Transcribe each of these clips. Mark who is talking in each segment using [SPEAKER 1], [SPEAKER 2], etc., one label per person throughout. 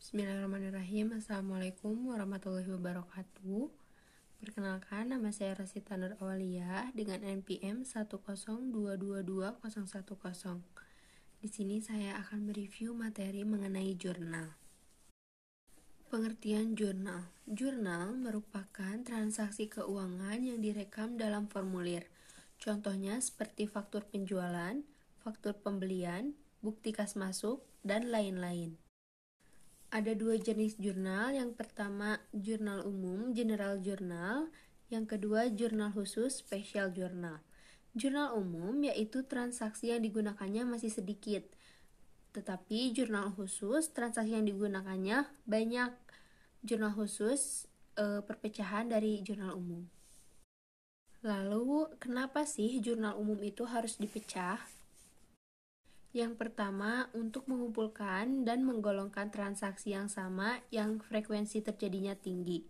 [SPEAKER 1] Bismillahirrahmanirrahim. Assalamualaikum warahmatullahi wabarakatuh. Perkenalkan, nama saya Rosita Nur Awaliyah dengan NPM 102221010. Di sini saya akan mereview materi mengenai jurnal. Pengertian jurnal. Jurnal merupakan transaksi keuangan yang direkam dalam formulir. Contohnya seperti faktur penjualan, faktur pembelian, bukti kas masuk, dan lain-lain. Ada dua jenis jurnal, yang pertama jurnal umum, general journal, yang kedua jurnal khusus, special journal. Jurnal umum yaitu transaksi yang digunakannya masih sedikit, tetapi jurnal khusus transaksi yang digunakannya banyak. Jurnal khusus perpecahan dari jurnal umum. Lalu, kenapa sih jurnal umum itu harus dipecah? Yang pertama, untuk mengumpulkan dan menggolongkan transaksi yang sama yang frekuensi terjadinya tinggi.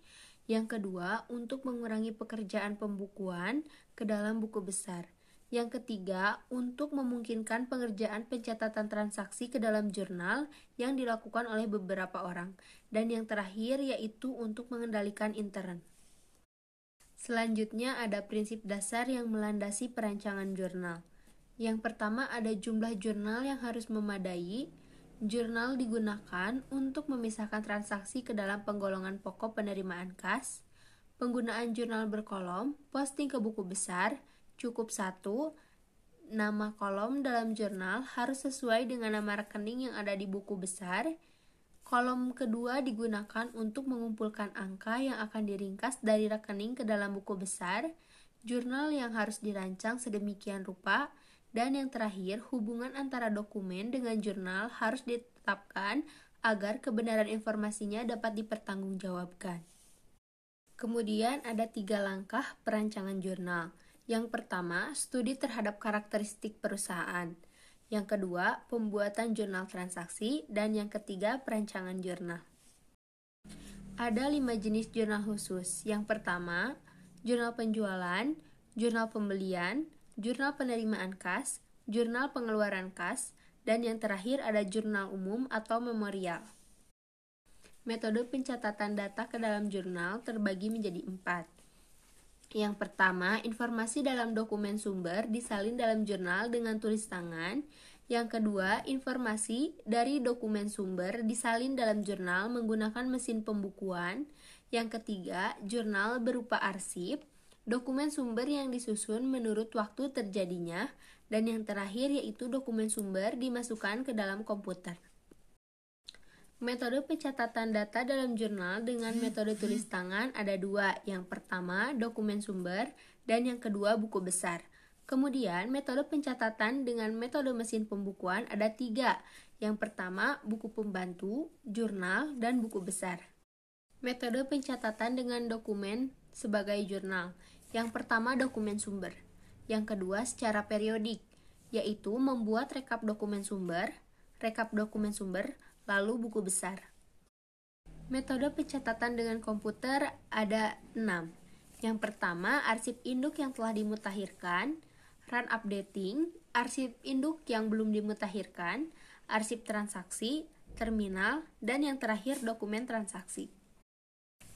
[SPEAKER 1] Yang kedua, untuk mengurangi pekerjaan pembukuan ke dalam buku besar. Yang ketiga, untuk memungkinkan pengerjaan pencatatan transaksi ke dalam jurnal yang dilakukan oleh beberapa orang. Dan yang terakhir, yaitu untuk mengendalikan intern. Selanjutnya ada prinsip dasar yang melandasi perancangan jurnal. Yang pertama ada jumlah jurnal yang harus memadai. Jurnal digunakan untuk memisahkan transaksi ke dalam penggolongan pokok penerimaan kas. Penggunaan jurnal berkolom, posting ke buku besar, cukup 1. Nama kolom dalam jurnal harus sesuai dengan nama rekening yang ada di buku besar. Kolom kedua digunakan untuk mengumpulkan angka yang akan diringkas dari rekening ke dalam buku besar. Jurnal yang harus dirancang sedemikian rupa. Dan yang terakhir, hubungan antara dokumen dengan jurnal harus ditetapkan agar kebenaran informasinya dapat dipertanggungjawabkan. Kemudian ada 3 langkah perancangan jurnal. Yang pertama, studi terhadap karakteristik perusahaan. Yang kedua, pembuatan jurnal transaksi. Dan yang ketiga, perancangan jurnal. Ada 5 jenis jurnal khusus. Yang pertama, jurnal penjualan, jurnal pembelian, jurnal penerimaan kas, jurnal pengeluaran kas, dan yang terakhir ada jurnal umum atau memorial. Metode pencatatan data ke dalam jurnal terbagi menjadi 4. Yang pertama, informasi dalam dokumen sumber disalin dalam jurnal dengan tulis tangan. Yang kedua, informasi dari dokumen sumber disalin dalam jurnal menggunakan mesin pembukuan. Yang ketiga, jurnal berupa arsip. Dokumen sumber yang disusun menurut waktu terjadinya, dan yang terakhir yaitu dokumen sumber dimasukkan ke dalam komputer. Metode pencatatan data dalam jurnal dengan metode tulis tangan ada 2. Yang pertama, dokumen sumber, dan yang kedua, buku besar. Kemudian, metode pencatatan dengan metode mesin pembukuan ada 3. Yang pertama, buku pembantu, jurnal, dan buku besar. Metode pencatatan dengan dokumen sebagai jurnal. Yang pertama, dokumen sumber. Yang kedua, secara periodik, yaitu membuat rekap dokumen sumber, lalu buku besar. Metode pencatatan dengan komputer ada 6. Yang pertama, arsip induk yang telah dimutakhirkan, run updating, arsip induk yang belum dimutakhirkan, arsip transaksi, terminal, dan yang terakhir dokumen transaksi.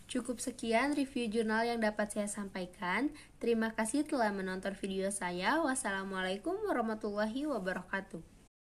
[SPEAKER 1] Cukup sekian review jurnal yang dapat saya sampaikan. Terima kasih telah menonton video saya. Wassalamualaikum warahmatullahi wabarakatuh.